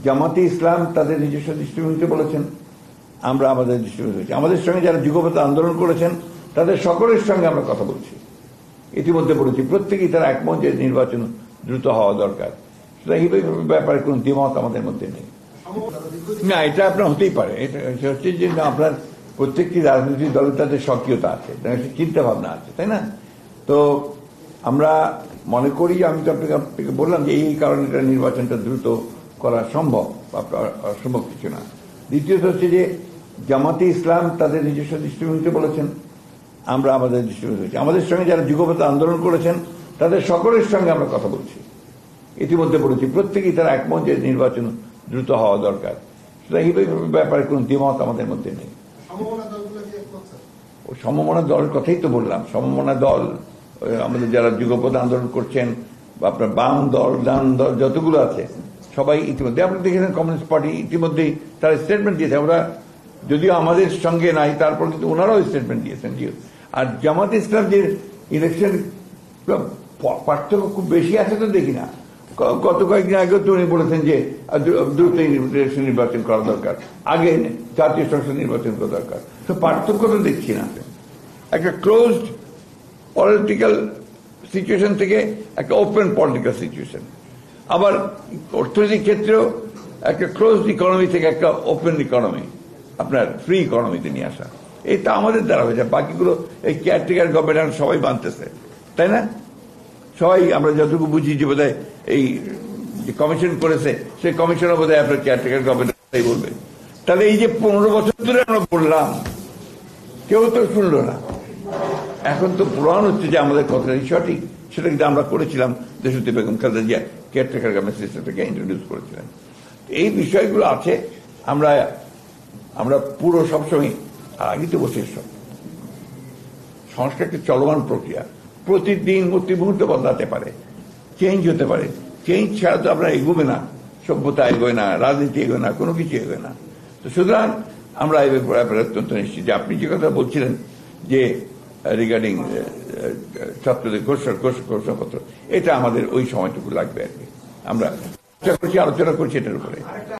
জামাতে ইসলাম তাদের নিজস্ব দৃষ্টিভঙ্গিতে বলেছেন, আমরা আমাদের দৃষ্টিভঙ্গি। আমাদের সঙ্গে যারা যুগপৎ আন্দোলন করেছেন তাদের সকলের সঙ্গে আমরা কথা বলছি, ইতিমধ্যে বলেছি, প্রত্যেকেই তারা একমত যে নির্বাচন দ্রুত হওয়া দরকার। সুতরাং এই ব্যাপারে কোন দ্বিমত আমাদের মধ্যে নেই। না, এটা আপনার হতেই পারে। এটা হচ্ছে যে আপনার প্রত্যেকটি রাজনৈতিক দলের তাদের সক্রিয়তা আছে, চিন্তা ভাবনা আছে, তাই না? তো আমরা মনে করি, আমি তো আপনাকে বললাম যে এই কারণে এটা নির্বাচনটা দ্রুত করা সম্ভব, অসম্ভব কিছু না। দ্বিতীয়ত হচ্ছে যে জামাতে ইসলাম তাদের নিজস্ব দৃষ্টিভঙ্গিতে বলেছেন, আমরা আমাদের দৃষ্টিভঙ্গি। আমাদের সঙ্গে যারা যুগপৎ আন্দোলন করেছেন তাদের সকলের সঙ্গে আমরা কথা বলছি, ইতিমধ্যে বলেছি, প্রত্যেকেই তারা একমত যে নির্বাচন দ্রুত হওয়া দরকার। সুতরাং এই ব্যাপারে কোন দ্বিমত আমাদের মধ্যে নেই। সমমনা দলের কথাই তো বললাম। সমমনা দল আমাদের যারা যুগপৎ আন্দোলন করছেন, বা আপনার বাম দল, ডান দল যতগুলো আছে সবাই ইতিমধ্যে, আপনি দেখেছেন কমিউনিস্ট পার্টি ইতিমধ্যেই তারা স্টেটমেন্ট দিয়েছে। আমরা যদিও আমাদের সঙ্গে নাই, তারপর কিন্তু ওনারাও স্টেটমেন্ট দিয়েছেন। আর জামাত ইসলাম যে ইলেকশন পার্থক্য খুব বেশি আছে তো দেখি না। গত কয়েকদিন আগেও তো উনি বলেছেন যে দ্রুত ইলেকশন নির্বাচন করা দরকার, আগে জাতীয় সংসদ নির্বাচন করা দরকার। তো পার্থক্য তো দেখছি না। একটা ক্লোজড পলিটিক্যাল সিচুয়েশন থেকে একটা ওপেন পলিটিক্যাল সিচুয়েশন, আবার অর্থনৈতিক ক্ষেত্রেও একটা ক্লোজড ইকোনমি থেকে একটা ওপেন ইকোনমি, আপনার ফ্রি ইকোনমিতে নিয়ে আসা। এটা আমাদের দ্বারা হয়ে যায়। বাকিগুলো এই কেয়ারটেকার গভর্নমেন্ট সবাই বানতেছে, তাই না? সবাই আমরা যতটুকু বুঝি যে বোধহয় এই যে কমিশন করেছে, সেই কমিশনও বোধহয় আপনার কেয়ারটেকার গভর্নমেন্ট বলবে। তাহলে এই যে 15 বছর ধরে আমরা বললাম, কেউ তো শুনলো না। এখন তো প্রমাণ হচ্ছে যে আমাদের কথাটাই সঠিক। সেটা কিন্তু আমরা করেছিলাম, দেশত্রী বেগম খালেদা জিয়া কেয়ারটেকার গভর্নমেন্ট সিস্টেমটাকে ইন্ট্রোডিউস করেছিলেন। এই বিষয়গুলো আছে। আমরা পুরো সবসময় আগে তো বসে, সংস্কার একটা চলমান প্রক্রিয়া, প্রতিদিন প্রতি মুহূর্তে বদলাতে পারে, চেঞ্জ হতে পারে। চেঞ্জ ছাড়া তো আমরা এগোবে না, সভ্যতা এগোয় না, রাজনীতি এগোয় না, কোনো কিছু এগোয় না। তো সুতরাং আমরা এই ব্যাপারে অত্যন্ত নিশ্চিত যে আপনি যে কথা বলছিলেন যে রিগার্ডিং ছাত্রদের ঘোষণাপত্র, এটা আমাদের ওই সময়টুকু লাগবে আর কি। আমরা আলোচনা করছি এটার উপরে।